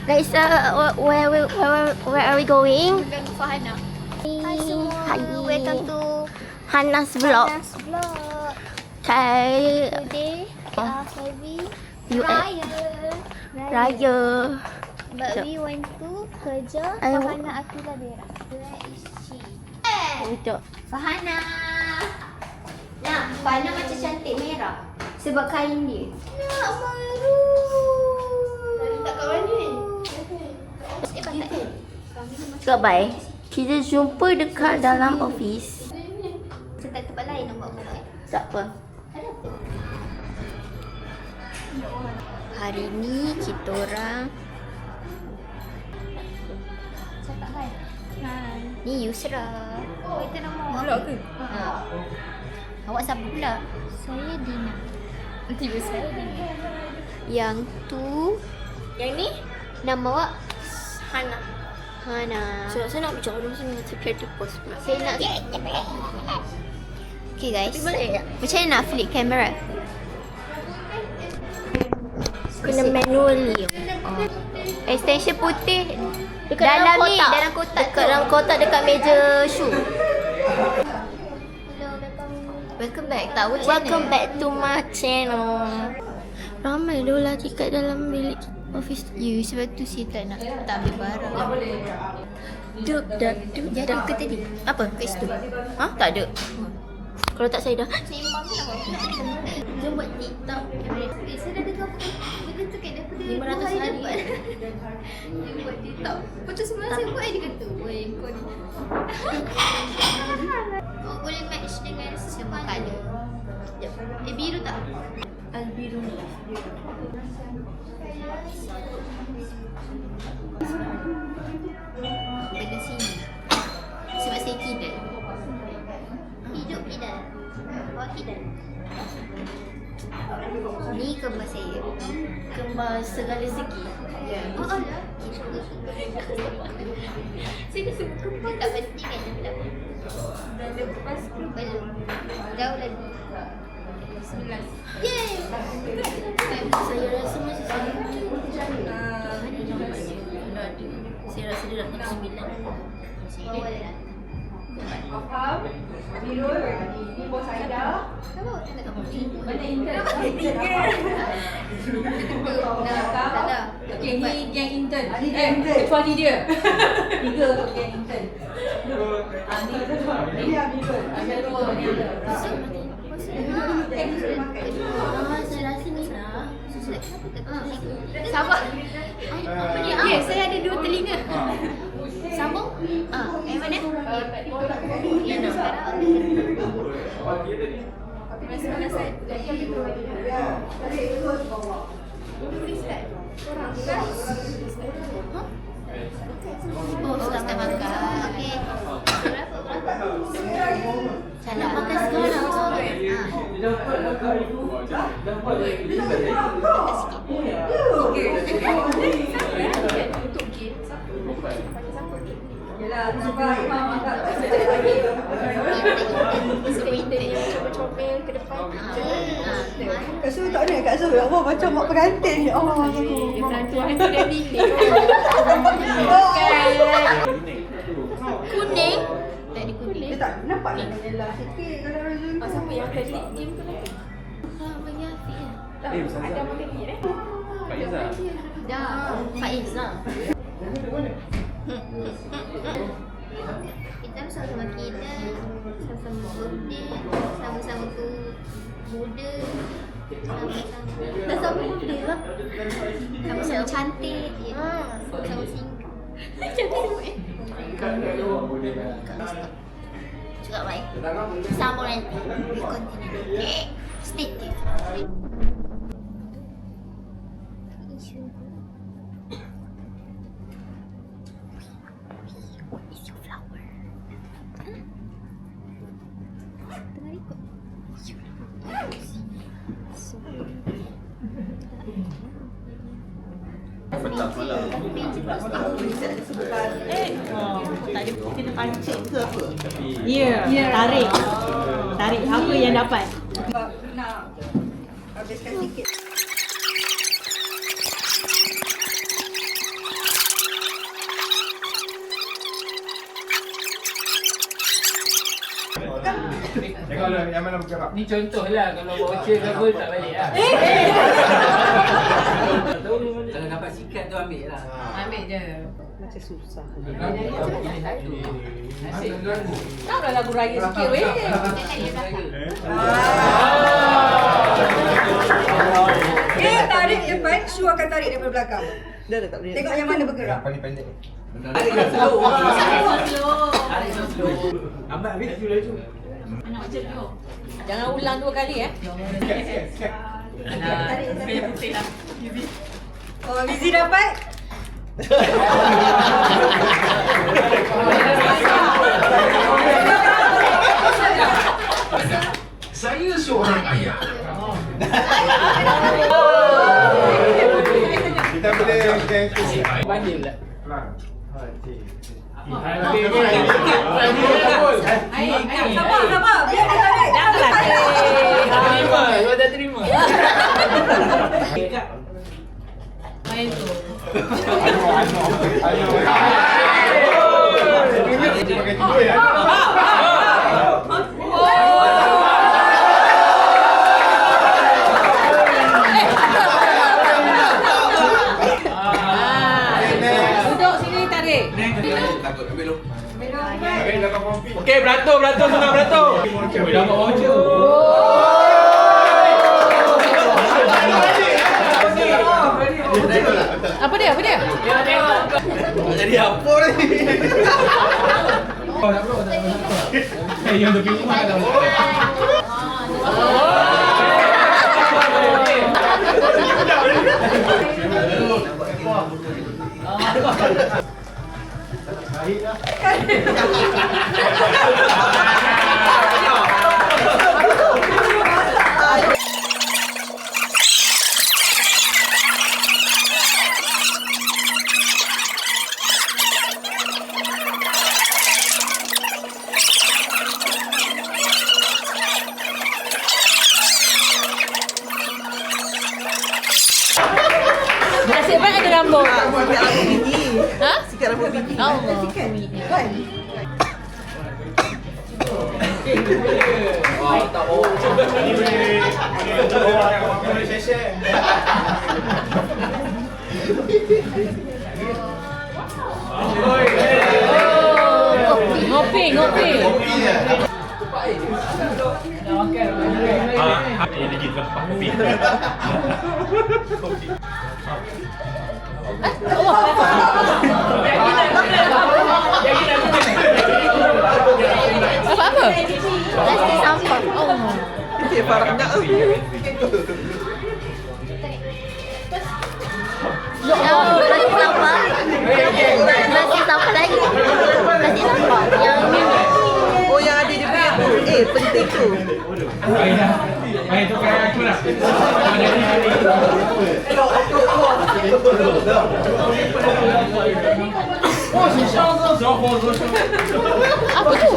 Guys, where are we going? Dengan Fahana. Hi Hi, welcome to Hana's vlog. Hana's vlog. Okay. Today we are having You Raya. But we went to kerja I- Fahana Akila Berak. Where is she? Untuk. Fahana. Nah, Fahana macam cantik merah sebab kain dia. Nak maru. Tak kawan ni. Bye. Kita jumpa dekat dalam office. Kita tempat lain nak buat vlog. Tak apa. Ada apa? Hari ni kita orang Cakap hai. Hai. ni Yusra. Oh, itu nama awak. Vlog ke? Ha. Awak siapa pula? Saya Dina. Tiba saya Dina. Yang tu, yang ni nama awak Hana. Hana. Saya nak bicara dulu sini tapi ada post pula. Saya nak Okay guys. Tapi boleh tak? Macam mana nak flip kamera? Kena manually. Extension putih dekat dalam ni, dalam kotak. Dekat dalam kotak dekat meja shoe. Welcome back. Tak apa Welcome back to my channel. Ramai dah lagi kat dalam bilik office. You sebab tu saya tak ambil barang. Duk dak duk. Jadi ke tadi? Apa? Kat situ. Ha? Tak ada. Kalau tak saya dah. Sembang kan awak. Jom buat TikTok. Saya dah dengar dia kata kat daripada 500 hari. Dia buat TikTok. Lepas semalam saya buat dia kata, "Weh, kau ni." Oh, boleh match dengan semua colour. Biru tak? Albiru. Benda sini. Sebab saya kidal. Hidup kidal. Awak kidal. Ni kembar saya. Kembar segala segi. Ya. Oh, lah. Saya rasa kembar tak penting kan yang belakang. Dah lepas ke? Belum. Jauh lagi. 11. Yeay! Saya rasa masih saya. Hari ni nampaknya. Dah ada. Saya rasa dia dah nak 9. Oh, dah. Faham? Biru ni bos Aida. Kenapa awak tengok tak boleh? Mana intern? Dah. Okey, ni yang intern. Kecuali dia. 3 untuk yang intern. Ni yang biru. Ada 2 ni ada. Saya rasa ni lah. Sabar. Apa ni? Ya, saya ada 2 telinga. Sambung? Yang mana? Yang nak. Mana saya? Oh, sudah makan. Okey. Saya nak makan sekarang. Yalah, sebab Imam agak Sepintar yang comel-comel ke depan. Kak Su tak nak Kak Su Allah macam mak pengantin ni. Oh, Penantu hantu dan bilik. Kuning. Tak ada kuning. dia tak nampak nak menyela sikit kalau orang tu. Siapa yang tadi game tu lagi? Bagi Afiq ya. Ada makan ni eh? Faizah. Dah. Faiz lah. Kita sama-sama kita, sama-sama birthday, sama-sama tu muda, sama-sama Dah sama birthday lah. sama-sama cantik, sama-sama single. Cantik eh? Cakap baik. Sambung nanti. We continue. Stay tuned. What is your flower? Tengah ikut. Petang malam. Tadi kena pancing ke apa? Ya, tarik. Tarik apa yang dapat. Sebab nak habiskan sikit. Tengok lah yang mana bergerak. Ni contoh lah kalau voucher ke apa tak balik lah. Kalau dapat sikat tu ambil lah. Ambil je. Macam susah. Tahu dah lagu raya sikit weh. Tarik depan, Shu akan tarik daripada belakang. Dah tak boleh. Tengok yang mana bergerak. Paling pendek. Tarik slow. Tarik slow. Ambil laju. Jangan ulang 2 kali Oh, Lizzie dapat. Saya seorang ayah. Kita boleh Banding pula. Sabar. Biar dia tarik. Janganlah. Terima, kau dah terima. Main tu. pakai tidur ya. Duduk sini tarik. Takut ambil lu. Okey, beratur senang beratur. Dapat voucher. Apa dia? Jadi apa ni? Yang lebih rumah dah. Nasib baik ada rambut. Sikat rambut biji. Ha? Sikat rambut biji. Allah. Kan? Ngopi. Ini kita kopi. Apa? Plastik sampah. Itu parah nak. Plastik sampah. Plastik sampah lagi. Plastik sampah. Yang ni. Oh yang ada dia punya tu. Penting tu. Baik tu kan aku lah. Oh, c'est chanson, Apa tu?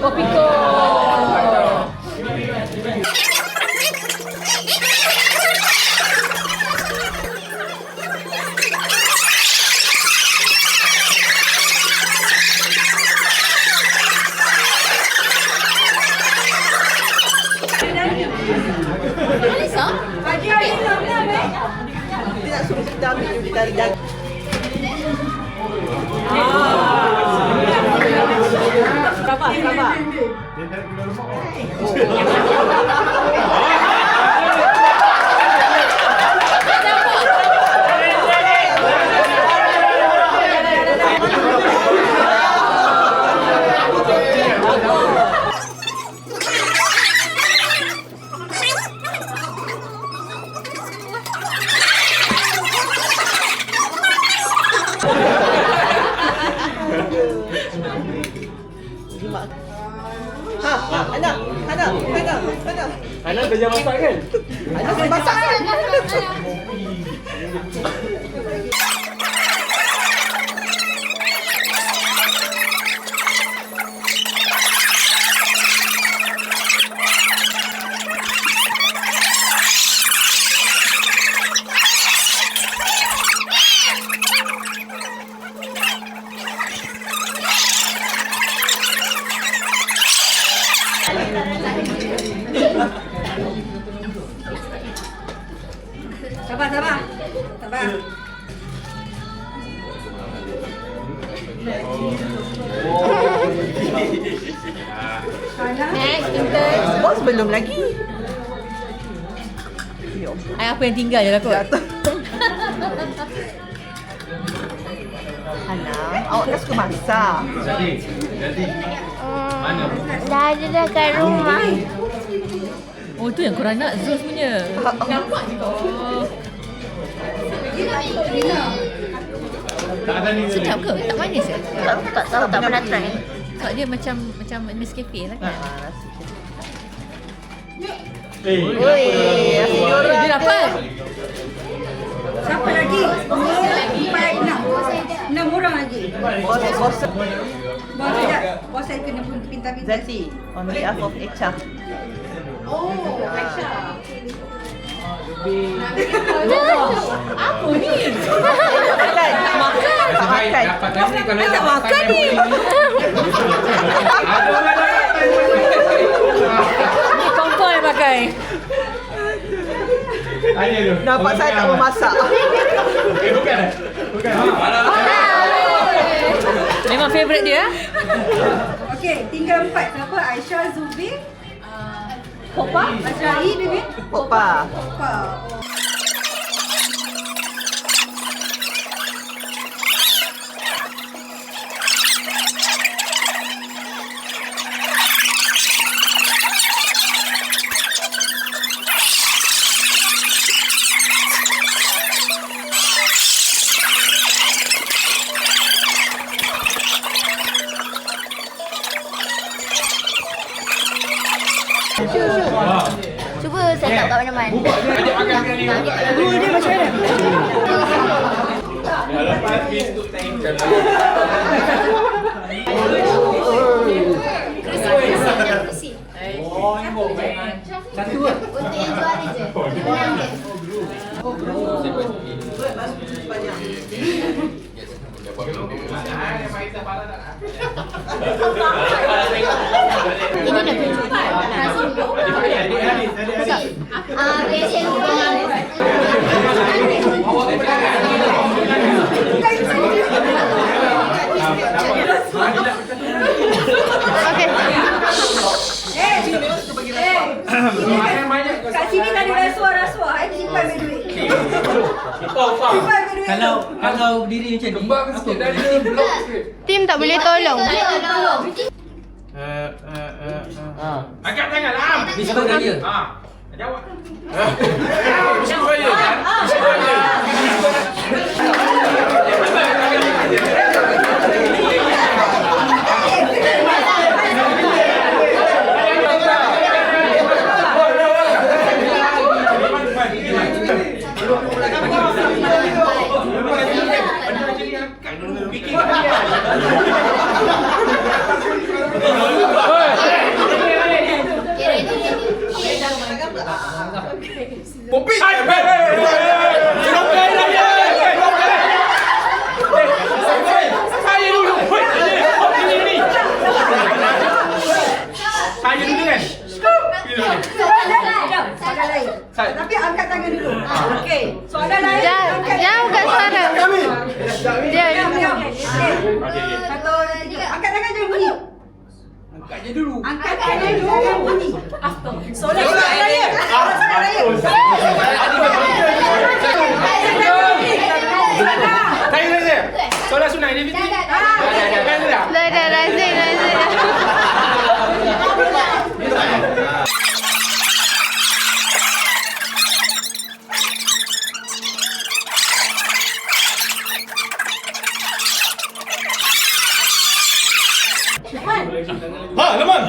Kopiko. Alisa? Dia Dia nak suruh kita ambil dia tarik jaga. Sabar. Anak kerja masak kan? Anak masak kan? Sabar, sabar. Sabar. Next, intern. Bos belum lagi. Ai apa yang tinggal je lah kot. Hana, awak kan suka masak. Jadi. Mana? Dah ada dah kat rumah. Oh tu yang korang nak Zul punya. Nampak je kau. Tak ada ni. Sedap ke? Tak manis ke? Tak tahu, tak pernah try. Sebab dia macam Nescafe lah kan. Dia dapat. Siapa lagi? 6 orang lagi. Bos sekejap. Bos saya kena pintar-pintar. Zati, on behalf of Echa. Apa ni? Makan. Dapat ni kalau Tak makan ni. Ni kompor yang pakai. Ada tu. Nampak saya tak memasak. Bukan. Bukan. Memang favourite dia. Okey, tinggal 4. Siapa? Aisyah, Zubir, Popa, Azrai, Bibi? Popa. Cuba saya tak kat mana-mana. Ajak makan sekali. Rule dia macam mana? Lepas pintu tank. Satu ke? Untuk yang juara je. Menang je. Ini nak tunjuk. Biasa okay. Kat sini tak ada rasuah-rasuah. Saya simpan duit. Simpan duit. Kalau berdiri macam ni. Kembang sikit dah dia blok sikit. Tim tak boleh tolong. Angkat tangan Am. Ni sebab dia. Jawab. Mesti raya kan? Mesti raya. Popi. Saya dulu. Ini. Saya dulu kan? Soalan lain. Tapi angkat tangan dulu. Okey. Soalan lain. Jangan bukan suara. Diam. Satu, dua, tiga. Angkat tangan jangan bunyi. Angkat tangan dulu jangan bunyi. Soalan lain. Soalan lain. Saya. Solat sunat ini Fitri. Dah, razia. Ha, Leman.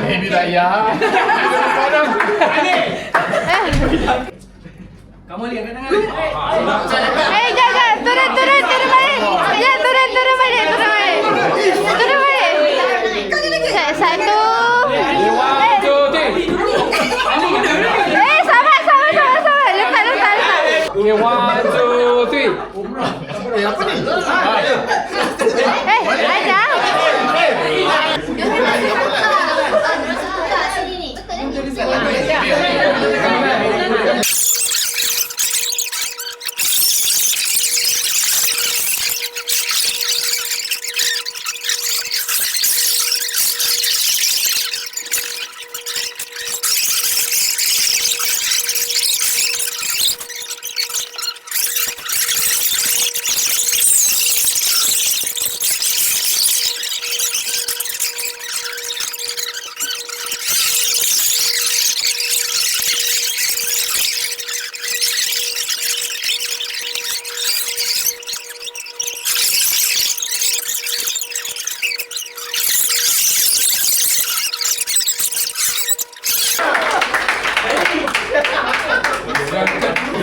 Ini dah ya. Kamu lihat kan tangan. Jangan. Turun balik. Ya, turun balik. Turun balik. 1. Sabar. Lepas. Okay, 1, 2, 3. Apa ni? Ada.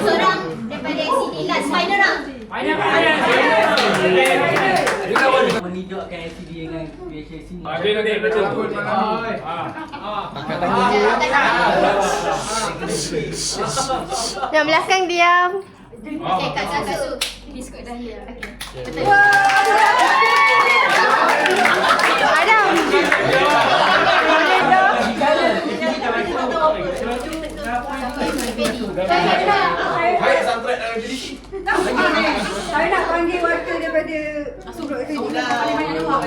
Seorang daripada sini lah, spider lah. Menidakkan LCD dengan VHS sini. Ada betul. Yang belakang diam. Okay, Kak Su. Biskut dahlia. Okay. Adam. Hai, soundtrack dalam jadi. Saya nak panggil wakil daripada Surut itu. Paling banyak luar.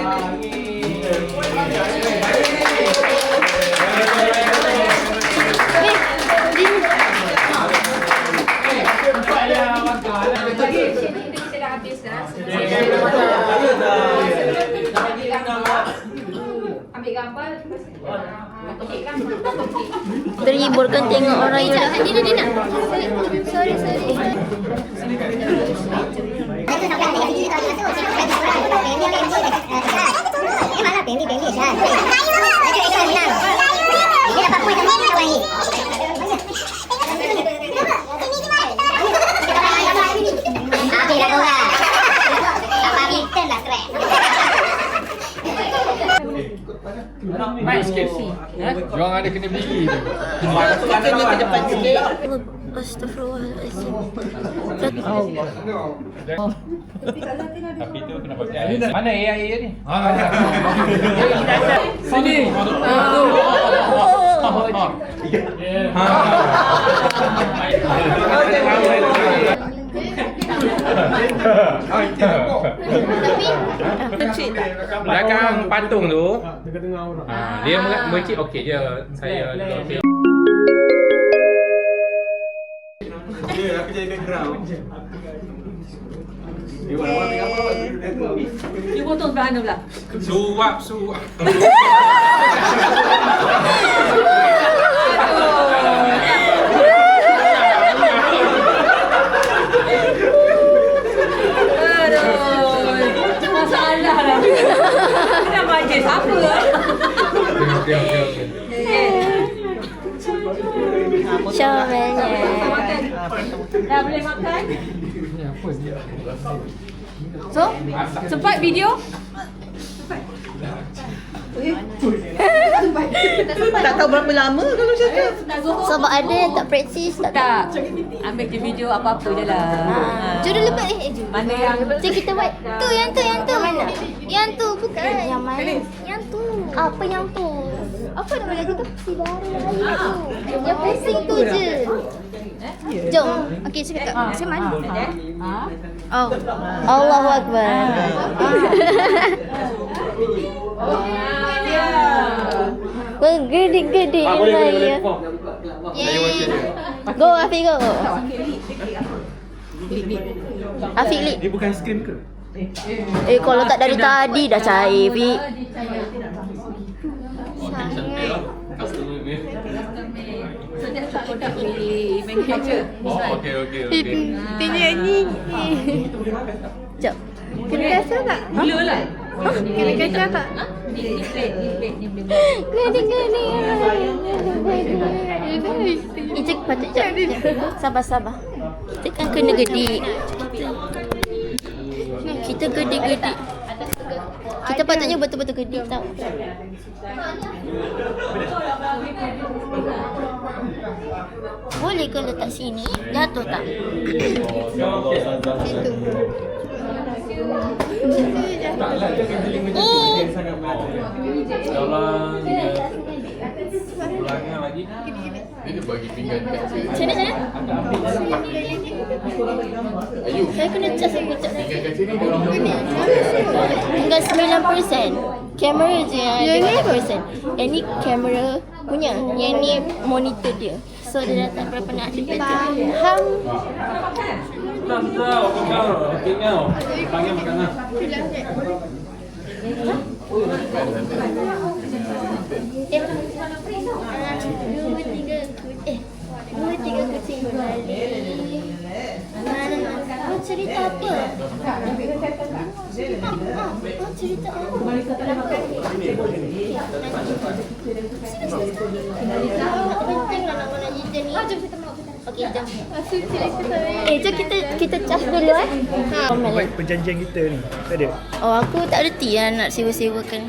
Ambil gambar. Terhiburkan tengok orang yang Dina. Sorry. Baik sikit. Juang ada kena beli tu. Astagfirullahaladzim. Tapi tu kena pakai. Mana AI ni? Sini. Belakang patung tu. Tengah-tengah orang. Dia mercik okey je. Saya okey. Ya, aku jadi background. Warna tengah apa? Dia potong sebelah mana pula? Suap. Masalah lah. Kita majlis apa? Okey. Syamelnya. Dah boleh makan? So, sempat video? Tak tahu berapa lama kalau cakap. Sebab ada yang tak praktis, tak tahu. Tak. Ambil je video apa-apa je lah. Jodoh lebat Mana yang Macam kita buat yang tu mana? Yang tu bukan. Yang mana? Yang tu. Apa yang tu? Apa nama lagu tu? Sidara tu. Yang pusing tu je. Jom. Okey, cakap. Macam mana? Oh. Allahu Akbar. Bergedik-gedik saya. Go Afiq, go. Afiq Lik. Dia bukan screen ke? Kalau tak dari tadi dah cair, Fik. setiap produk di manufacture. Okey. Tengok ni. Jap. Kena kacau tak? Gula lah. Kena kacau tak? Ni plate. Gede-gede. Ijek patut jap. Sabar. Kita kan kena gedik. Kita gedik-gedik. Kita patutnya betul-betul gedik tau. Boleh ke letak sini? Jatuh tak? Oh. Ulangnya lagi. Dia bagi pinggan kat saya. Macam mana? Ayu. Saya kena cas lagi kejap. Pinggan kat sini dia orang Tinggal 9%. Kamera je yang 9%. Yang ni kamera punya. Yang ni monitor dia. So dia dah tak berapa nak ada faham. Tahu kau. Tinggal. Panggil makanan. Dua tiga kucing berlari. Oh, cerita apa? Cerita apa? Penting lah nak mana cerita ni. Jom kita mau. Okey, jom. Jom kita cas dulu Baik perjanjian kita ni. Tak ada. Oh, aku tak reti lah nak sewa-sewakan.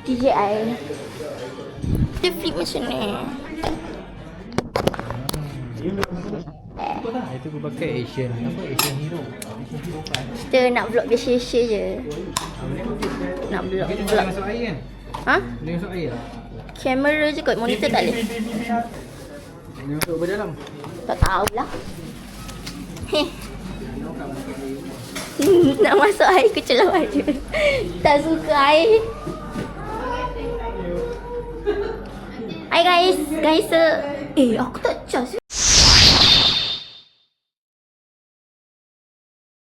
DJI. Dia flip macam ni. Itu aku pakai Asian. Apa Asian Hero? Kita nak vlog biasa-biasa je. Nak vlog. Masuk air kan? Ha? Boleh masuk air tak? Kamera je kot, monitor tak boleh. Boleh masuk ke dalam? Tak tahulah. Heh. Nak masuk air kecelau aja. Tak suka air. Hai guys. Aku tak cas.